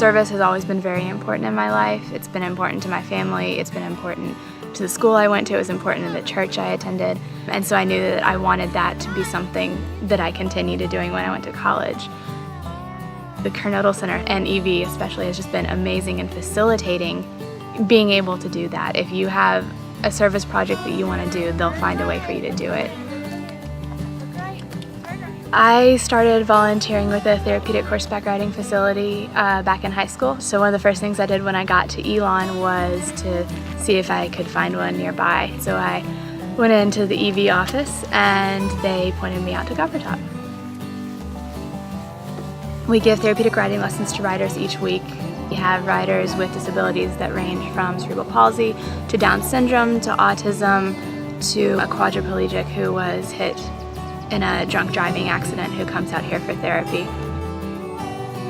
Service has always been very important in my life. It's been important to my family. It's been important to the school I went to. It was important in the church I attended. And so I knew that I wanted that to be something that I continued doing when I went to college. The Kernodle Center and EV especially has just been amazing in facilitating being able to do that. If you have a service project that you want to do, they'll find a way for you to do it. I started volunteering with a therapeutic horseback riding facility back in high school. So one of the first things I did when I got to Elon was to see if I could find one nearby. So I went into the EV office and they pointed me out to Gophertop. We give therapeutic riding lessons to riders each week. We have riders with disabilities that range from cerebral palsy to Down syndrome to autism to a quadriplegic who was hit in a drunk driving accident who comes out here for therapy.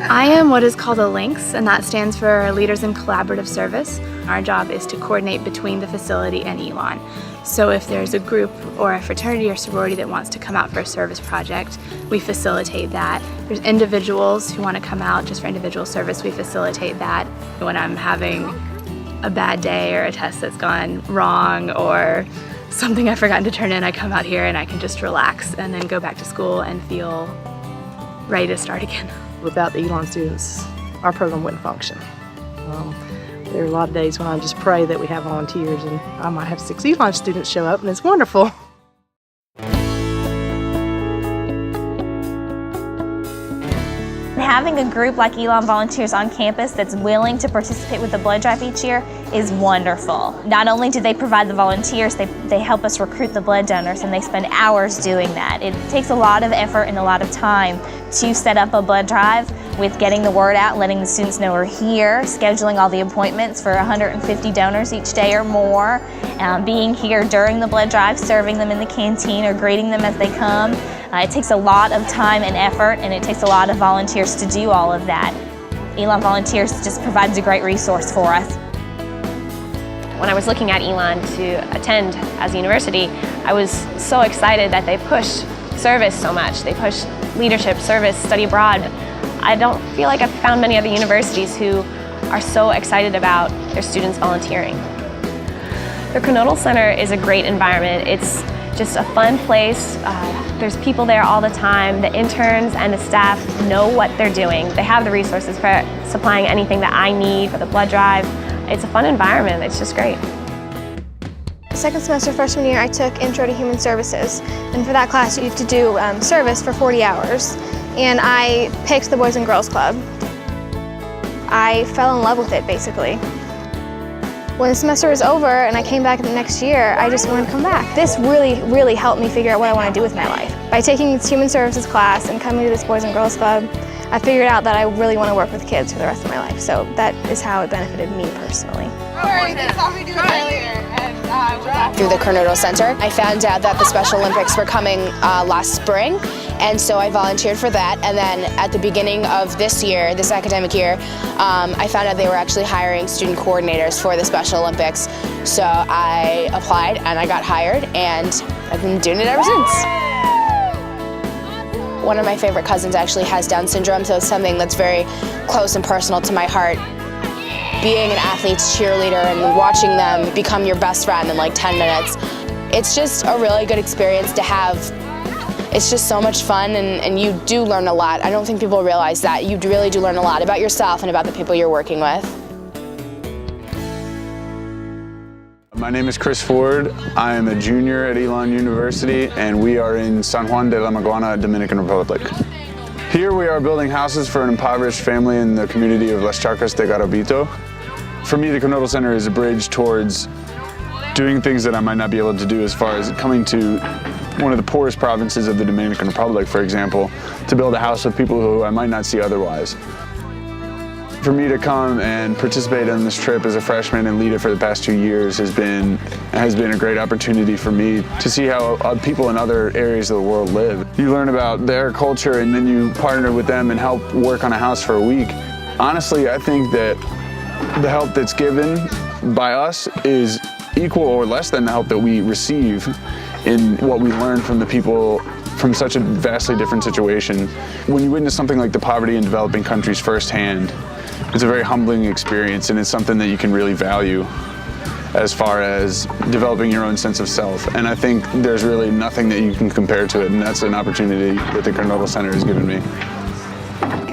I am what is called a LINCS, and that stands for Leaders in Collaborative Service. Our job is to coordinate between the facility and Elon. So if there's a group or a fraternity or sorority that wants to come out for a service project, we facilitate that. There's individuals who want to come out just for individual service, we facilitate that. When I'm having a bad day or a test that's gone wrong or something I've forgotten to turn in, I come out here and I can just relax and then go back to school and feel ready to start again. Without the Elon students, our program wouldn't function. There are a lot of days when I just pray that we have volunteers, and I might have 6 Elon students show up, and it's wonderful. Having a group like Elon Volunteers on campus that's willing to participate with the blood drive each year is wonderful. Not only do they provide the volunteers, they help us recruit the blood donors, and they spend hours doing that. It takes a lot of effort and a lot of time to set up a blood drive with getting the word out, letting the students know we're here, scheduling all the appointments for 150 donors each day or more, being here during the blood drive, serving them in the canteen or greeting them as they come. It takes a lot of time and effort, and it takes a lot of volunteers to do all of that. Elon Volunteers just provides a great resource for us. When I was looking at Elon to attend as a university, I was so excited that they push service so much. They push leadership, service, study abroad. I don't feel like I've found many other universities who are so excited about their students volunteering. The Kernodle Center is a great environment. It's just a fun place. There's people there all the time. The interns and the staff know what they're doing. They have the resources for supplying anything that I need for the blood drive. It's a fun environment. It's just great. Second semester freshman year, I took Intro to Human Services, and for that class you have to do service for 40 hours. And I picked the Boys and Girls Club. I fell in love with it, basically. When the semester was over and I came back the next year, I just wanted to come back. This really helped me figure out what I want to do with my life. By taking this Human Services class and coming to this Boys and Girls Club, I figured out that I really want to work with kids for the rest of my life. So that is how it benefited me personally. Through the Kernodle Center, I found out that the Special Olympics were coming last spring, and so I volunteered for that. And then at the beginning of this year, this academic year, I found out they were actually hiring student coordinators for the Special Olympics. So I applied and I got hired, and I've been doing it ever since. One of my favorite cousins actually has Down syndrome, so it's something that's very close and personal to my heart. Being an athlete's cheerleader and watching them become your best friend in like 10 minutes, it's just a really good experience to have. It's just so much fun, and you do learn a lot. I don't think people realize that. You really do learn a lot about yourself and about the people you're working with. My name is Chris Ford. I am a junior at Elon University, and we are in San Juan de la Maguana, Dominican Republic. Here we are building houses for an impoverished family in the community of Las Chacras de Garabito. For me, the Kernodle Center is a bridge towards doing things that I might not be able to do, as far as coming to one of the poorest provinces of the Dominican Republic, for example, to build a house with people who I might not see otherwise. For me to come and participate in this trip as a freshman and lead it for the past 2 years has been a great opportunity for me to see how people in other areas of the world live. You learn about their culture, and then you partner with them and help work on a house for a week. Honestly, I think that the help that's given by us is equal or less than the help that we receive in what we learn from the people from such a vastly different situation. When you witness something like the poverty in developing countries firsthand, it's a very humbling experience, and it's something that you can really value as far as developing your own sense of self. And I think there's really nothing that you can compare to it, and that's an opportunity that the Kernodle Center has given me.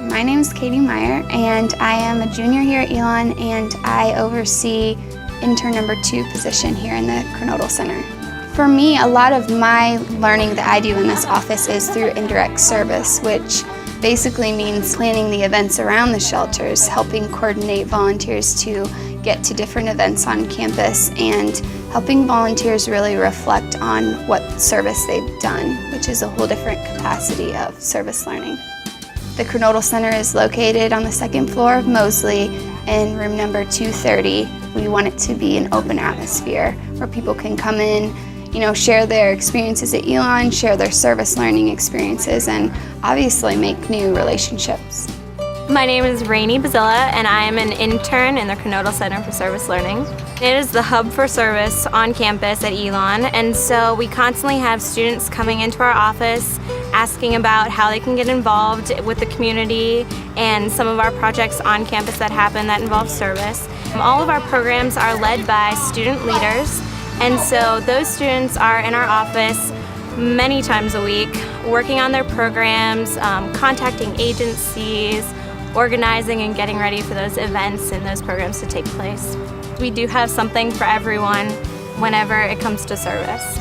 My name is Katie Meyer, and I am a junior here at Elon, and I oversee intern number 2 position here in the Kernodle Center. For me, a lot of my learning that I do in this office is through indirect service, which basically means planning the events around the shelters, helping coordinate volunteers to get to different events on campus, and helping volunteers really reflect on what service they've done, which is a whole different capacity of service learning. The Kernodle Center is located on the 2nd floor of Mosley in room number 230. We want it to be an open atmosphere where people can come in, share their experiences at Elon, share their service learning experiences, and obviously make new relationships. My name is Rainey Bazilla, and I am an intern in the Kernodle Center for Service Learning. It is the hub for service on campus at Elon, and so we constantly have students coming into our office asking about how they can get involved with the community and some of our projects on campus that happen that involve service. All of our programs are led by student leaders, and so those students are in our office many times a week, working on their programs, contacting agencies, organizing and getting ready for those events and those programs to take place. We do have something for everyone whenever it comes to service.